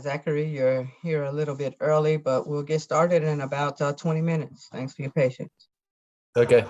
Zachary, you're here a little bit early, but we'll get started in about 20 minutes. Thanks for your patience. Okay.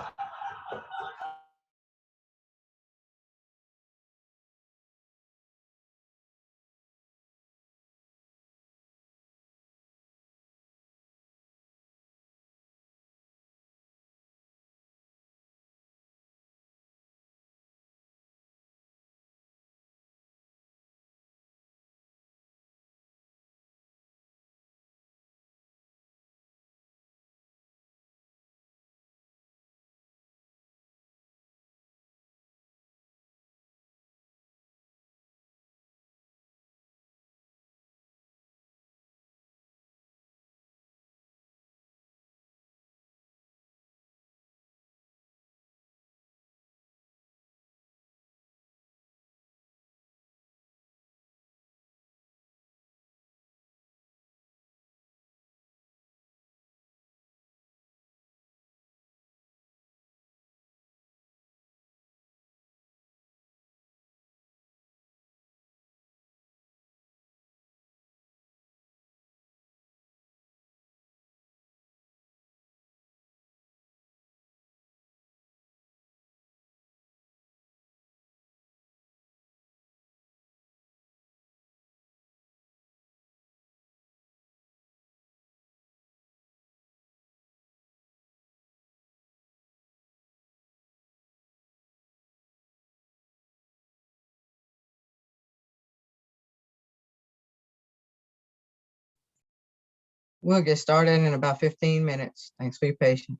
We'll get started in about 15 minutes. Thanks for your patience.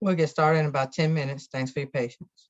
We'll get started in about 10 minutes. Thanks for your patience.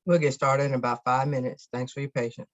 We'll get started in about 5 minutes. Thanks for your patience.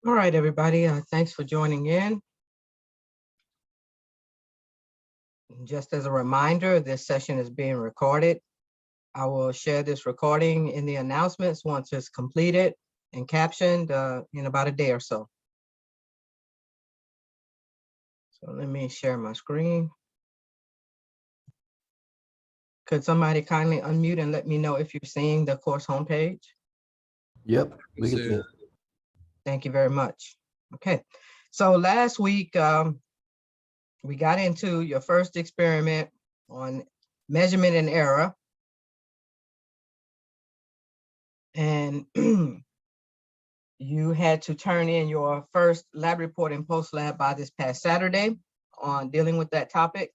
All right, everybody, thanks for joining in. Just as a reminder, this session is being recorded. I will share this recording in the announcements once it's completed and captioned in about a day or so. So let me share my screen. Could somebody kindly unmute and let me know if you're seeing the course homepage? Yep, we can see it. Thank you very much. Okay, so last week we got into your first experiment on measurement and error. And you had to turn in your first lab report and post lab by this past Saturday on dealing with that topic.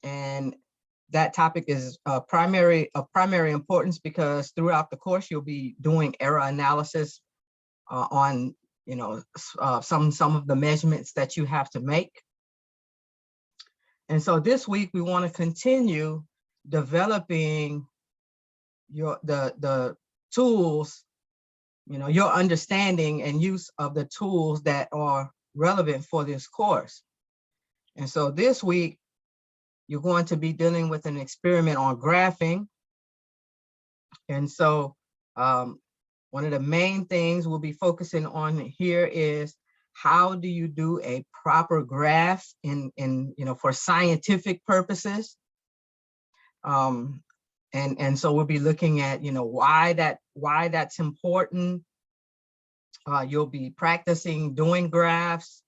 And that topic is of primary importance because throughout the course, you'll be doing error analysis on, some of the measurements that you have to make. And so this week we want to continue developing the tools, your understanding and use of the tools that are relevant for this course. And so this week, you're going to be dealing with an experiment on graphing. And so one of the main things we'll be focusing on here is how do you do a proper graph for scientific purposes. And so we'll be looking at, why that's important. You'll be practicing doing graphs,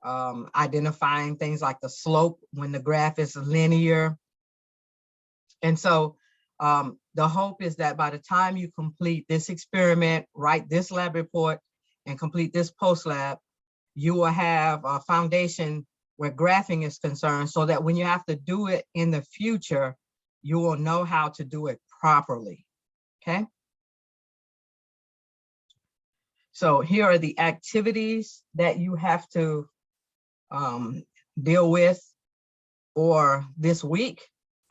identifying things like the slope when the graph is linear. And so the hope is that by the time you complete this experiment, write this lab report, and complete this post lab, you will have a foundation where graphing is concerned so that when you have to do it in the future, you will know how to do it properly, okay? So here are the activities that you have to deal with for this week.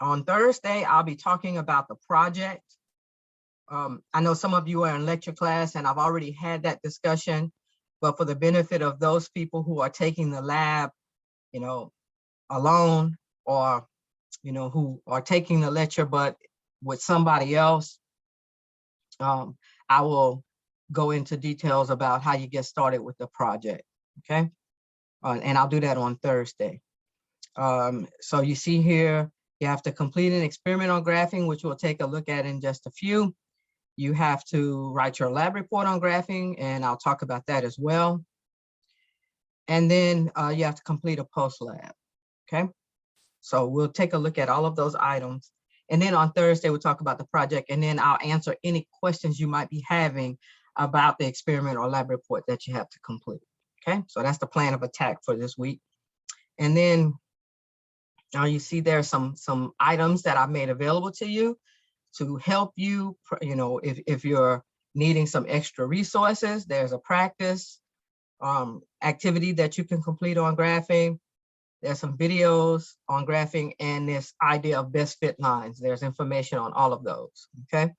On Thursday, I'll be talking about the project. I know some of you are in lecture class and I've already had that discussion, but for the benefit of those people who are taking the lab, alone, or who are taking the lecture but with somebody else, I will go into details about how you get started with the project, okay? And I'll do that on Thursday. So you see here, you have to complete an experiment on graphing, which we'll take a look at in just a few. You have to write your lab report on graphing, and I'll talk about that as well. And then you have to complete a post lab, okay? So we'll take a look at all of those items. And then on Thursday, we'll talk about the project, and then I'll answer any questions you might be having about the experiment or lab report that you have to complete, okay? So that's the plan of attack for this week. And then now you see there are some items that I've made available to you to help you, if you're needing some extra resources. There's a practice activity that you can complete on graphing. There's some videos on graphing and this idea of best fit lines. There's information on all of those, okay?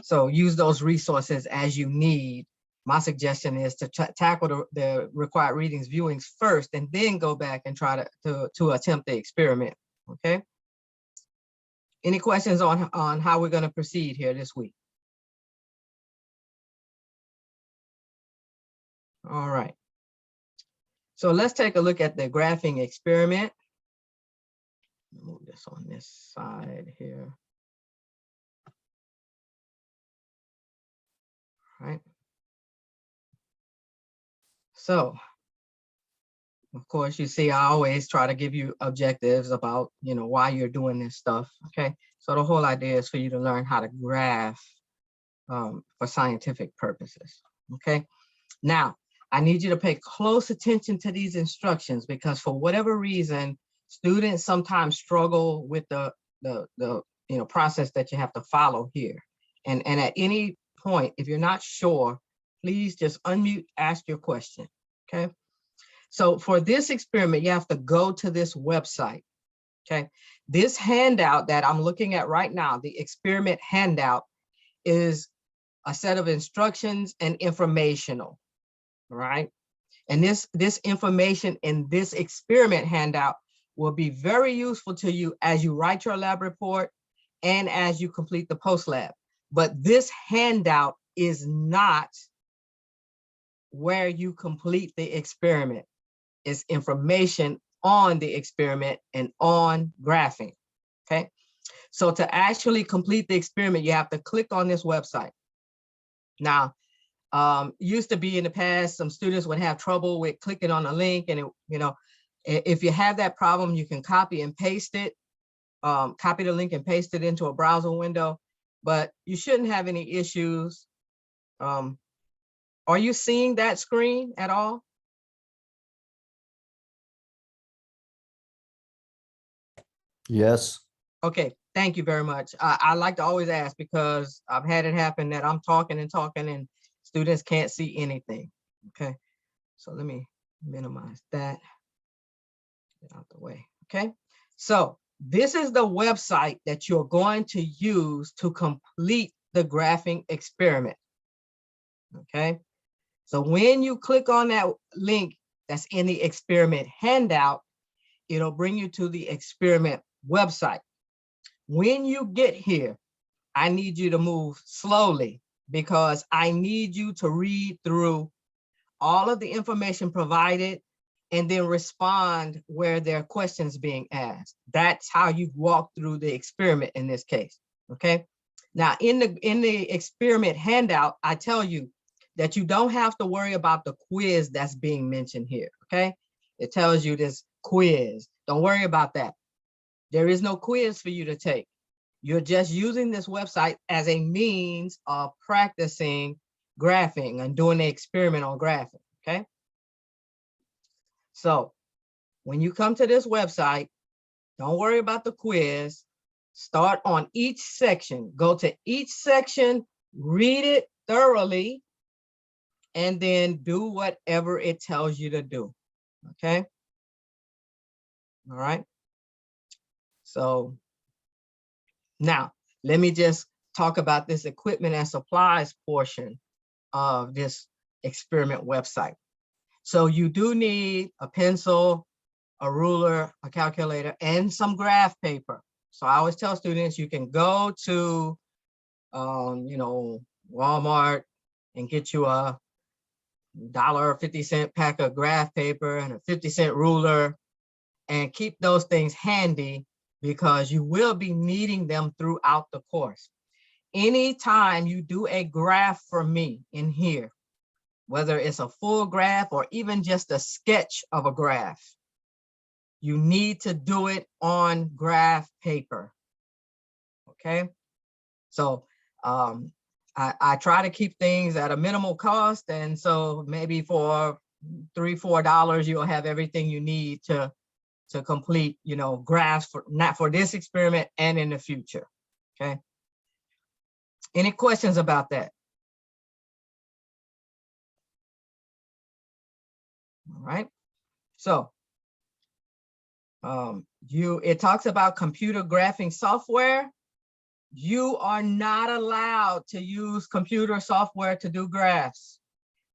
So use those resources as you need. My suggestion is to tackle the required readings, viewings first, and then go back and try to attempt the experiment, okay? Any questions on how we're gonna proceed here this week? All right. So let's take a look at the graphing experiment. Move this on this side here. All right. So, of course, you see, I always try to give you objectives about, why you're doing this stuff, okay? So the whole idea is for you to learn how to graph for scientific purposes, okay? Now, I need you to pay close attention to these instructions because for whatever reason, students sometimes struggle with the process that you have to follow here. And at any point, if you're not sure, please just unmute, ask your question, okay? So for this experiment, you have to go to this website, okay? This handout that I'm looking at right now, the experiment handout, is a set of instructions and informational, right? And this information in this experiment handout will be very useful to you as you write your lab report and as you complete the post lab. But this handout is not where you complete the experiment. It's information on the experiment and on graphing, okay? So to actually complete the experiment, you have to click on this website. Now, used to be in the past, some students would have trouble with clicking on a link, and if you have that problem, you can copy and paste it, copy the link and paste it into a browser window, but you shouldn't have any issues. Are you seeing that screen at all? Yes. Okay, thank you very much. I like to always ask because I've had it happen that I'm talking and talking and students can't see anything. Okay, so let me minimize that. Get out the way. Okay, so this is the website that you're going to use to complete the graphing experiment. Okay, so when you click on that link that's in the experiment handout, it'll bring you to the experiment website. When you get here, I need you to move slowly because I need you to read through all of the information provided and then respond where there are questions being asked. That's how you walk through the experiment in this case, okay? Now, in the experiment handout, I tell you that you don't have to worry about the quiz that's being mentioned here, okay? It tells you this quiz. Don't worry about that. There is no quiz for you to take. You're just using this website as a means of practicing graphing and doing the experiment on graphing, okay? So when you come to this website, don't worry about the quiz. Start on each section. Go to each section, read it thoroughly, and then do whatever it tells you to do, okay? All right. So now let me just talk about this equipment and supplies portion of this experiment website. So you do need a pencil, a ruler, a calculator, and some graph paper. So I always tell students you can go to, Walmart and get you a $1.50 pack of graph paper and a 50-cent ruler, and keep those things handy because you will be needing them throughout the course. Anytime you do a graph for me in here, whether it's a full graph or even just a sketch of a graph, you need to do it on graph paper, okay? So I try to keep things at a minimal cost, and so maybe for $3, $4, you'll have everything you need to complete, graphs for not for this experiment and in the future, okay? Any questions about that? All right, so it talks about computer graphing software. You are not allowed to use computer software to do graphs.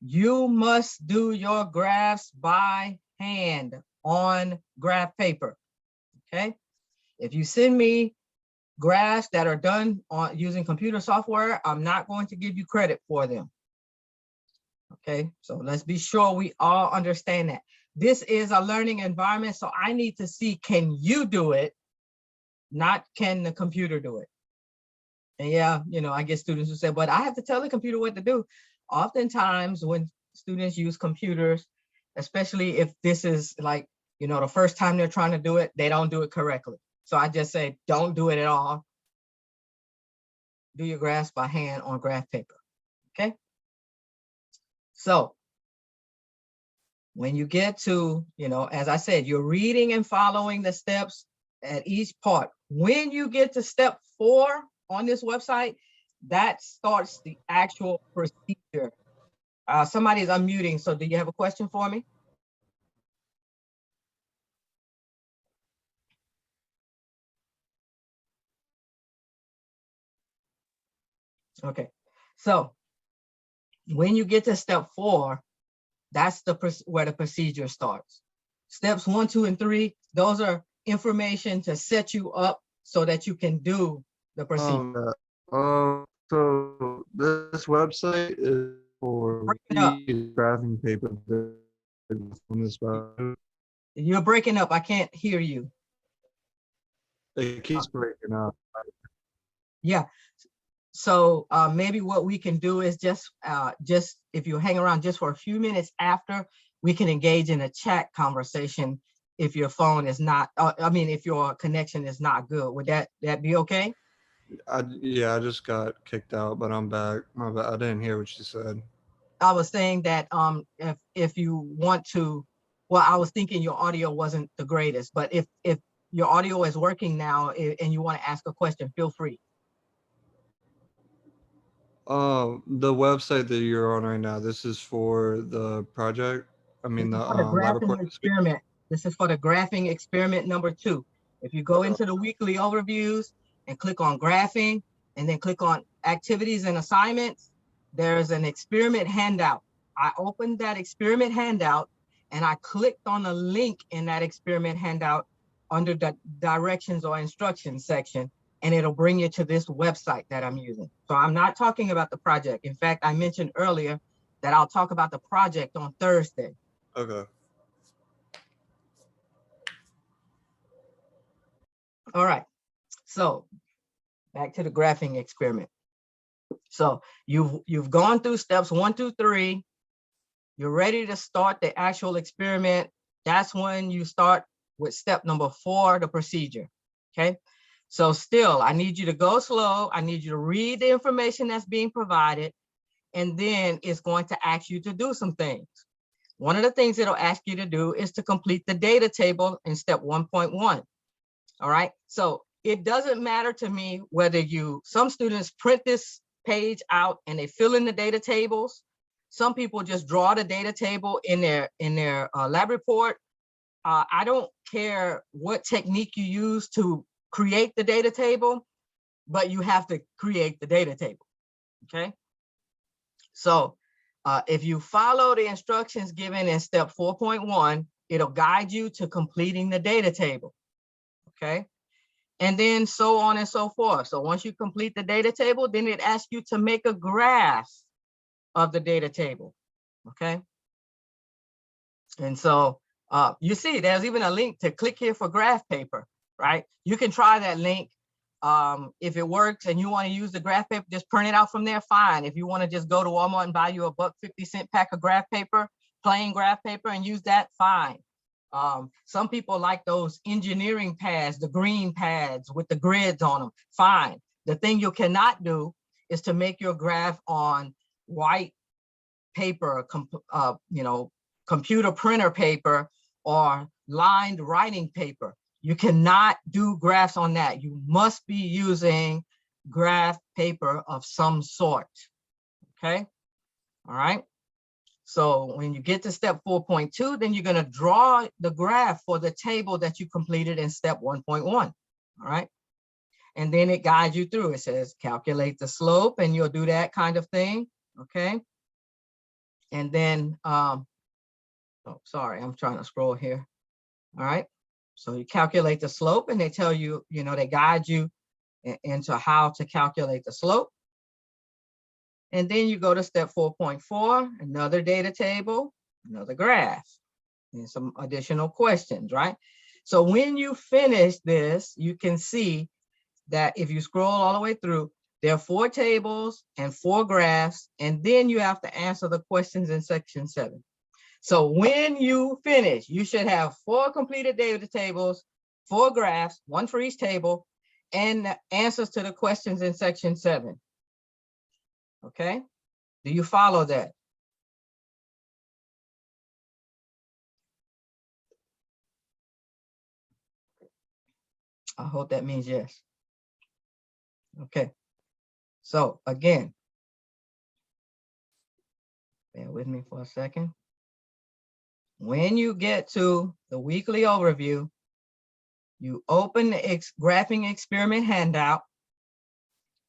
You must do your graphs by hand on graph paper, okay? If you send me graphs that are done on using computer software, I'm not going to give you credit for them. Okay, so let's be sure we all understand that. This is a learning environment, so I need to see, can you do it? Not can the computer do it? And yeah, I get students who say, but I have to tell the computer what to do. Oftentimes when students use computers, especially if this is like, the first time they're trying to do it, they don't do it correctly. So I just say, don't do it at all. Do your graphs by hand on graph paper, okay? So when you get to, as I said, you're reading and following the steps at each part. When you get to step 4 on this website, that starts the actual procedure. Somebody's unmuting, so do you have a question for me? Okay, so When you get to step 4, that's where the procedure starts. Steps 1, 2, and 3, those are information to set you up so that you can do the procedure. So this website is for Break it up. graphing paper on this website. You're breaking up. I can't hear you. It keeps breaking up. Yeah. So maybe what we can do is just if you hang around just for a few minutes after, we can engage in a chat conversation if your phone is not, if your connection is not good. Would that be okay? Yeah, I just got kicked out, but I'm back. My bad. I didn't hear what you said. I was saying that if you want to, well, I was thinking your audio wasn't the greatest, but if your audio is working now and you want to ask a question, feel free. The website that you're on right now, this is for the project. I This mean is the for the lab graphing report. experiment. This is for the graphing experiment number 2. If you go into the weekly overviews and click on graphing and then click on activities and assignments, there's an experiment handout. I opened that experiment handout and I clicked on the link in that experiment handout under the directions or instructions section, and it'll bring you to this website that I'm using. So I'm not talking about the project. In fact, I mentioned earlier that I'll talk about the project on Thursday. Okay. All right, so back to the graphing experiment. So you've gone through steps 1, 2, 3. You're ready to start the actual experiment. That's when you start with step number 4, the procedure. Okay. So still, I need you to go slow. I need you to read the information that's being provided, and then it's going to ask you to do some things. One of the things it'll ask you to do is to complete the data table in step 1.1. All right. So it doesn't matter to me whether some students print this page out and they fill in the data tables. Some people just draw the data table in their lab report. I don't care what technique you use to create the data table, but you have to create the data table. Okay. So if you follow the instructions given in step 4.1, it'll guide you to completing the data table. Okay. And then so on and so forth. So once you complete the data table, then it asks you to make a graph of the data table. Okay. And so you see there's even a link to click here for graph paper, right? You can try that link. If it works and you want to use the graph paper, just print it out from there, fine. If you want to just go to Walmart and buy you a $1.50 pack of graph paper, plain graph paper, and use that, fine. Some people like those engineering pads, the green pads with the grids on them, fine. The thing you cannot do is to make your graph on white paper, computer printer paper, or lined writing paper. You cannot do graphs on that. You must be using graph paper of some sort. Okay. All right. So when you get to step 4.2, then you're going to draw the graph for the table that you completed in step 1.1. All right. And then it guides you through. It says calculate the slope, and you'll do that kind of thing. Okay. And then, oh, sorry, I'm trying to scroll here. All right. So you calculate the slope, and they tell you, they guide you into how to calculate the slope. And then you go to step 4.4, another data table, another graph, and some additional questions, right? So when you finish this, you can see that if you scroll all the way through, there are 4 tables and 4 graphs, and then you have to answer the questions in section 7. So when you finish, you should have 4 completed data tables, 4 graphs, 1 for each table, and the answers to the questions in section 7. Okay, do you follow that? I hope that means yes. Okay, so again, bear with me for a second. When you get to the weekly overview, you open the graphing experiment handout.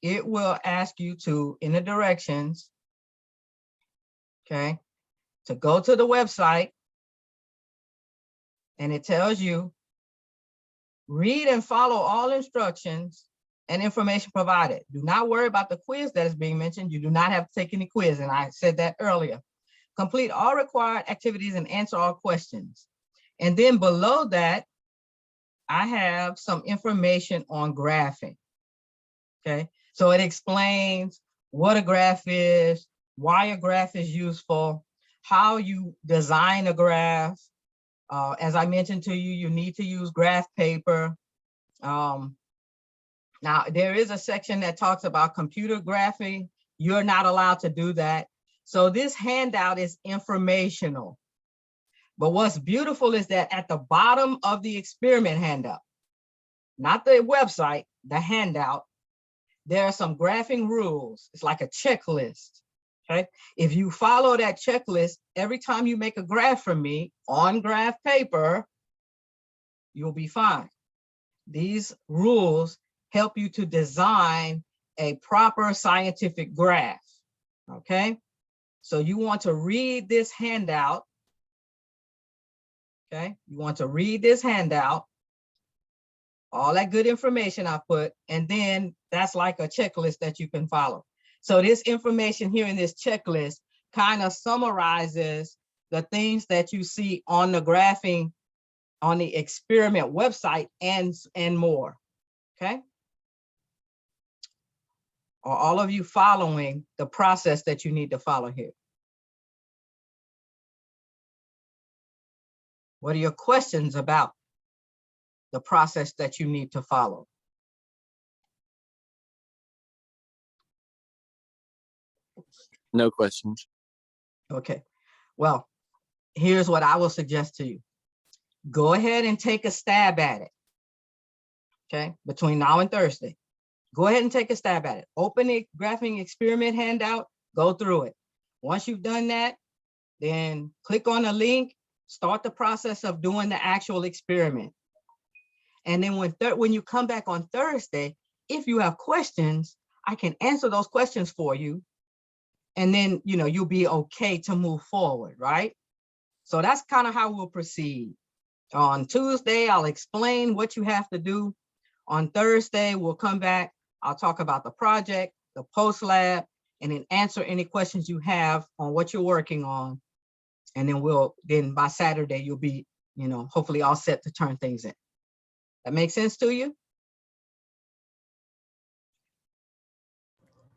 It will ask you to, in the directions, okay, to go to the website, and it tells you, read and follow all instructions and information provided. Do not worry about the quiz that is being mentioned. You do not have to take any quiz, and I said that earlier. Complete all required activities and answer all questions. And then below that, I have some information on graphing, okay? So it explains what a graph is, why a graph is useful, how you design a graph. As I mentioned to you, you need to use graph paper. Now, there is a section that talks about computer graphing. You're not allowed to do that. So this handout is informational. But what's beautiful is that at the bottom of the experiment handout, not the website, the handout, there are some graphing rules. It's like a checklist, okay? If you follow that checklist, every time you make a graph from me on graph paper, you'll be fine. These rules help you to design a proper scientific graph, okay? So you want to read this handout, okay? You want to read this handout, all that good information I put, and then that's like a checklist that you can follow. So this information here in this checklist kind of summarizes the things that you see on the graphing, on the experiment website and more, okay? Are all of you following the process that you need to follow here? What are your questions about the process that you need to follow? No questions. Okay, well, here's what I will suggest to you. Go ahead and take a stab at it, okay, between now and Thursday. Go ahead and take a stab at it. Open the graphing experiment handout, go through it. Once you've done that, then click on the link, start the process of doing the actual experiment. And then when you come back on Thursday, if you have questions, I can answer those questions for you. And then, you know, you'll be okay to move forward, right? So that's kind of how we'll proceed. On Tuesday, I'll explain what you have to do. On Thursday, we'll come back. I'll talk about the project, the post lab, and then answer any questions you have on what you're working on. And then by Saturday, you'll be, you know, hopefully all set to turn things in. That makes sense to you?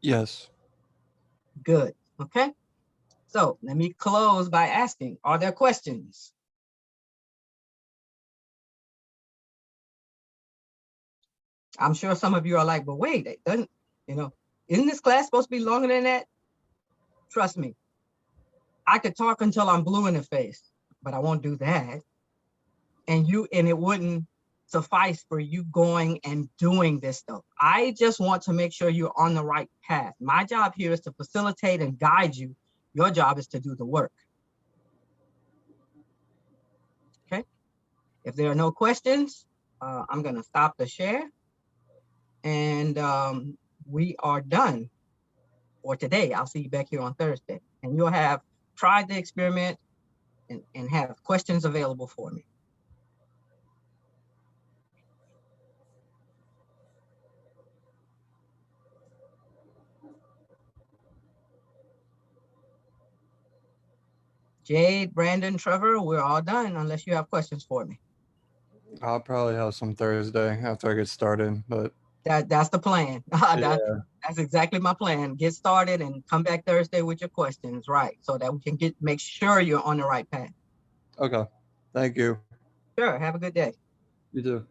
Yes. Good, okay. So let me close by asking, are there questions? I'm sure some of you are like, but wait, it doesn't, you know, isn't this class supposed to be longer than that? Trust me, I could talk until I'm blue in the face, but I won't do that. And it wouldn't suffice for you going and doing this stuff. I just want to make sure you're on the right path. My job here is to facilitate and guide you. Your job is to do the work. Okay. If there are no questions, I'm going to stop the share. And we are done for today. I'll see you back here on Thursday. And you'll have tried the experiment and have questions available for me. Jade, Brandon, Trevor, we're all done unless you have questions for me. I'll probably have some Thursday after I get started, but That's the plan. That's exactly my plan. Get started and come back Thursday with your questions, right? So that we can make sure you're on the right path. okay. Thank you. Sure, have a good day. You too.